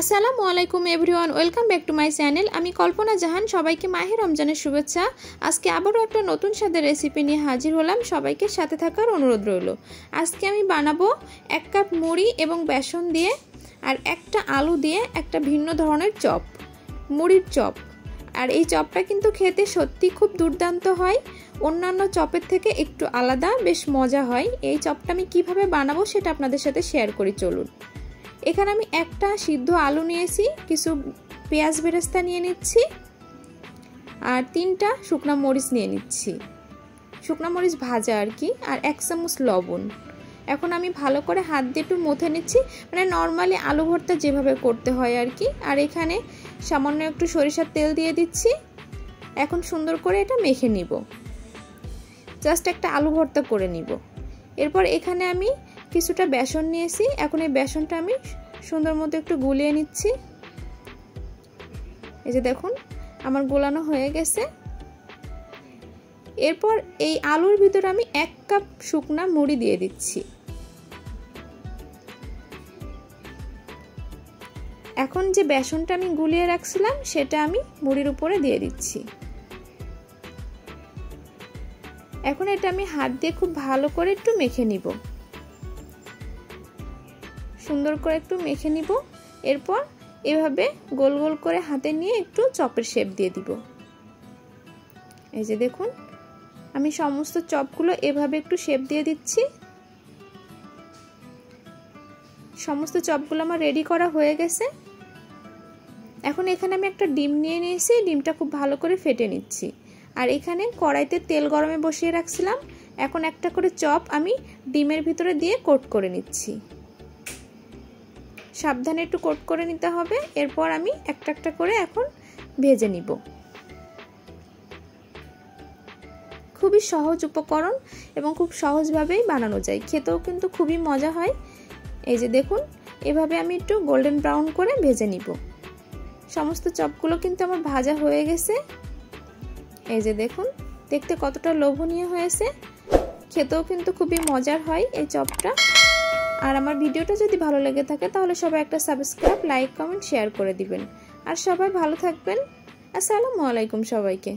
আসসালামু আলাইকুম everyone, welcome back to my channel. আমি কল্পনা জাহান। সবাইকে মাহে রমজানের শুভেচ্ছা। আজকে আবারও একটা নতুন স্বাদের রেসিপি নিয়ে হাজির হলাম। সবাইকে সাথে থাকার অনুরোধ রইল। আজকে আমি বানাবো 1 কাপ মুড়ি এবং বেসন দিয়ে আর একটা আলু দিয়ে একটা ভিন্ন ধরনের চপ, মুড়ির চপ। আর এই চপটা কিন্তু খেতে সত্যি খুব দুর্দান্ত হয়, অন্যান্য চপের থেকে একটু আলাদা, বেশ মজা হয়। এই চপটা আমি কিভাবে বানাবো সেটা আপনাদের সাথে শেয়ার করি, চলুন। এখানে আমি একটা সিদ্ধ আলু নিয়েছি, কিছু পেঁয়াজ বেরেস্তা নিয়ে নিচ্ছি আর 3টা শুকনো মরিচ নিয়ে নিচ্ছি, শুকনো মরিচ ভাজা আর কি, আর 1 চামচ লবণ। এখন আমি ভালো করে হাত দিয়ে একটু মথে নিচ্ছি, মানে নর্মালি আলু ভর্তা যেভাবে করতে হয় আর কি। আর এখানে সামান্য একটু সরিষার তেল দিয়ে দিচ্ছি। এখন সুন্দর করে এটা মেখে নিব, জাস্ট একটা আলু ভর্তা করে নিব। এরপর এখানে আমি কিছুটা বেসন নিয়েছি। এখন এই বেসনটা আমি সুন্দর মতো একটু গুলিয়ে নিচ্ছি। এই যে দেখুন আমার গোলানো হয়ে গেছে। এরপর এই আলুর ভিতরে আমি 1 কাপ শুকনা মুড়ি দিয়ে দিচ্ছি। এখন যে বেসনটা আমি গুলিয়ে রাখছিলাম সেটা আমি মুড়ির উপরে দিয়ে দিচ্ছি। এখন এটা আমি হাত দিয়ে খুব ভালো করে একটু মেখে নিব, সুন্দর করে একটু মেখে নিব। এরপর এভাবে গোল গোল করে হাতে নিয়ে একটু চপের শেপ দিয়ে দিব। এই যে দেখুন আমি সমস্ত চপগুলো এভাবে একটু শেপ দিয়ে দিচ্ছি। সমস্ত চপগুলো আমার রেডি করা হয়ে গেছে। এখন এখানে আমি একটা ডিম নিয়ে নিয়েছি, ডিমটা খুব ভালো করে ফেটে নিচ্ছি। আর এখানে কড়াইতে তেল গরমে বসিয়ে রাখছিলাম। এখন একটা করে চপ আমি ডিমের ভিতরে দিয়ে কোট করে নিচ্ছি। সাবধানে একটু কোট করে নিতে হবে। এরপর আমি একটা একটা করে এখন ভেজে নিব। খুবই সহজ উপকরণ এবং খুব সহজভাবেই বানানো যায়, খেতেও কিন্তু খুবই মজা হয়। এই যে দেখুন এভাবে আমি একটু গোল্ডেন ব্রাউন করে ভেজে নিব। সমস্ত চপগুলো কিন্তু আমার ভাজা হয়ে গেছে। এই যে দেখুন দেখতে কতটা লোভনীয় হয়েছে, খেতেও কিন্তু খুবই মজার হয় এই চপটা। আর আমার ভিডিওটা যদি ভালো লেগে থাকে তাহলে সবাই একটা সাবস্ক্রাইব, লাইক, কমেন্ট, শেয়ার করে দিবেন। আর সবাই ভালো থাকবেন। আসসালামু আলাইকুম সবাইকে।